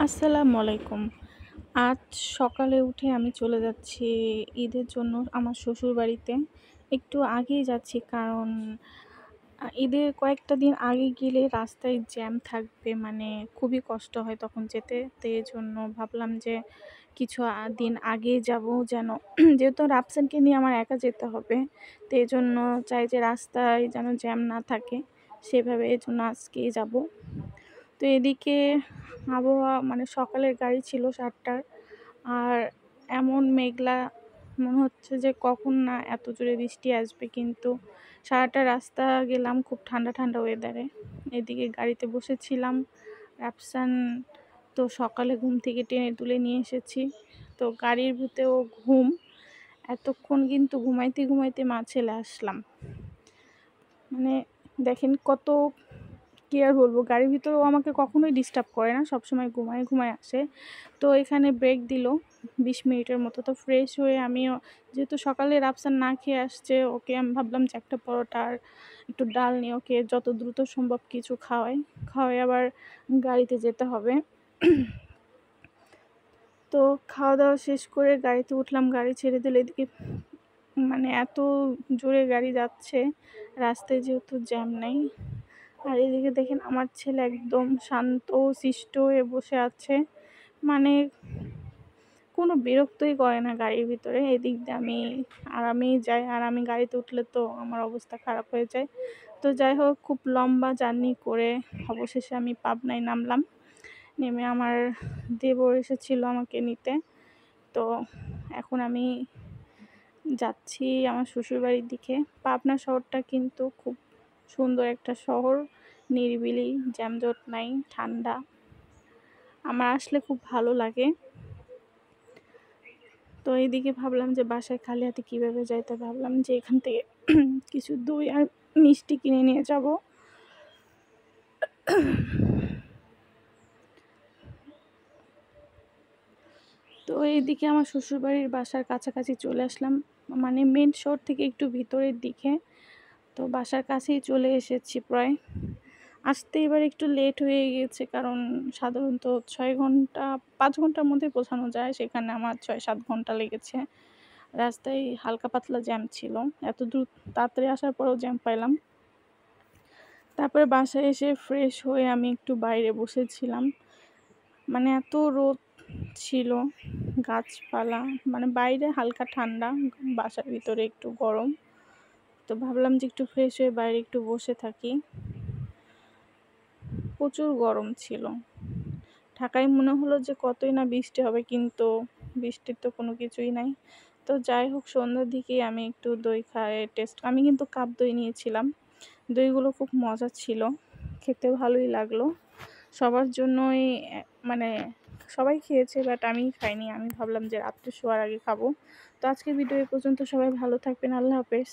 আসসালামু আলাইকুম। আজ সকালে উঠে আমি চলে যাচ্ছি ঈদের জন্য আমার শ্বশুরবাড়িতে। একটু আগেই যাচ্ছি কারণ ঈদের কয়েকটা দিন আগে গেলে রাস্তায় জ্যাম থাকবে, মানে খুবই কষ্ট হয় তখন যেতে। তো এজন্য ভাবলাম যে কিছু দিন আগেই যাব যেন যেহেতু রাফসানকে নিয়ে আমার একা যেতে হবে। তো এজন্য চাই যে রাস্তায় যেন জ্যাম না থাকে, সেভাবে এজন্য আজকেই যাব। তো এদিকে আবহাওয়া মানে সকালের গাড়ি ছিল ৭টার, আর এমন মেঘলা, মনে হচ্ছে যে কখন না এত জোরে বৃষ্টি আসবে, কিন্তু সারাটা রাস্তা গেলাম খুব ঠান্ডা ঠান্ডা ওয়েদারে। এদিকে গাড়িতে বসেছিলাম। রাফসান তো সকালে ঘুম থেকে টেনে তুলে নিয়ে এসেছি, তো গাড়ির ভিতরেও ঘুম। এতক্ষণ কিন্তু ঘুমাইতে ঘুমাইতে চলে আসলাম। মানে দেখেন কত, কি আর বলবো, গাড়ির ভিতরেও আমাকে কখনোই ডিস্টার্ব করে না, সবসময় ঘুমায় ঘুমায় আসে। তো এখানে ব্রেক দিল 20 মিনিটের মতো। তো ফ্রেশ হয়ে আমিও, যেহেতু সকালে রাফসান না খেয়ে আসছে, ওকে আমি ভাবলাম যে একটা পরোটা আর একটু ডাল নিয়ে ওকে যত দ্রুত সম্ভব কিছু খাওয়াই আবার গাড়িতে যেতে হবে। তো খাওয়া দাওয়া শেষ করে গাড়িতে উঠলাম, গাড়ি ছেড়ে দিলে এদিকে মানে এত জোরে গাড়ি যাচ্ছে রাস্তায়, যেহেতু জ্যাম নেই। আর এদিকে দেখেন আমার ছেলে একদম শান্ত শিষ্ট হয়ে বসে আছে, মানে কোনো বিরক্তই করে না গাড়ির ভিতরে। এদিক দিয়ে আমি আরামেই যাই, আর আমি গাড়িতে উঠলে তো আমার অবস্থা খারাপ হয়ে যায়। তো যাই হোক, খুব লম্বা জার্নি করে অবশেষে আমি পাবনায় নামলাম। নেমে আমার দেবর এসেছিল আমাকে নিতে। তো এখন আমি যাচ্ছি আমার শ্বশুরবাড়ির দিকে। পাবনা শহরটা কিন্তু খুব সুন্দর একটা শহর, নিরিবিলি, জ্যামজট নাই, ঠান্ডা। আমার আসলে খুব ভালো লাগে। তো এইদিকে ভাবলাম যে বাসায় খালি হাতে কীভাবে যাই, তো ভাবলাম যে এখান থেকে কিছু দই আর মিষ্টি কিনে নিয়ে যাব। তো এইদিকে আমার শ্বশুরবাড়ির বাসার কাছাকাছি চলে আসলাম, মানে মেন শহর থেকে একটু ভিতরের দিকে। তো বাসার কাছেই চলে এসেছি প্রায়। আসতে এবার একটু লেট হয়ে গিয়েছে, কারণ সাধারণত 6 ঘন্টা 5 ঘন্টার মধ্যে পৌঁছানো যায়, সেখানে আমার 6-7 ঘন্টা লেগেছে। রাস্তায় হালকা পাতলা জ্যাম ছিল, এত দূর তাড়াতাড়ি আসার পরেও জ্যাম পাইলাম। তারপরে বাসায় এসে ফ্রেশ হয়ে আমি একটু বাইরে বসেছিলাম, মানে এত রোদ ছিল, গাছপালা, মানে বাইরে হালকা ঠান্ডা, বাসার ভিতরে একটু গরম। তো ভাবলাম যে একটু ফ্রেশ হয়ে বাইরে একটু বসে থাকি। প্রচুর গরম ছিল। ঢাকায় মনে হলো যে কতই না বৃষ্টি হবে, কিন্তু বৃষ্টির তো কোনো কিছুই নাই। তো যাই হোক, সন্ধ্যার দিকেই আমি একটু দই আমি কিন্তু কাপ দই নিয়েছিলাম। দইগুলো খুব মজা ছিল, খেতে ভালোই লাগলো। সবার জন্যই মানে সবাই খেয়েছে, বাট আমি খাইনি। আমি ভাবলাম যে রাত্রে শোয়ার আগে খাবো। তো আজকের ভিডিও এ পর্যন্ত। সবাই ভালো থাকবেন। আল্লাহ হাফেজ।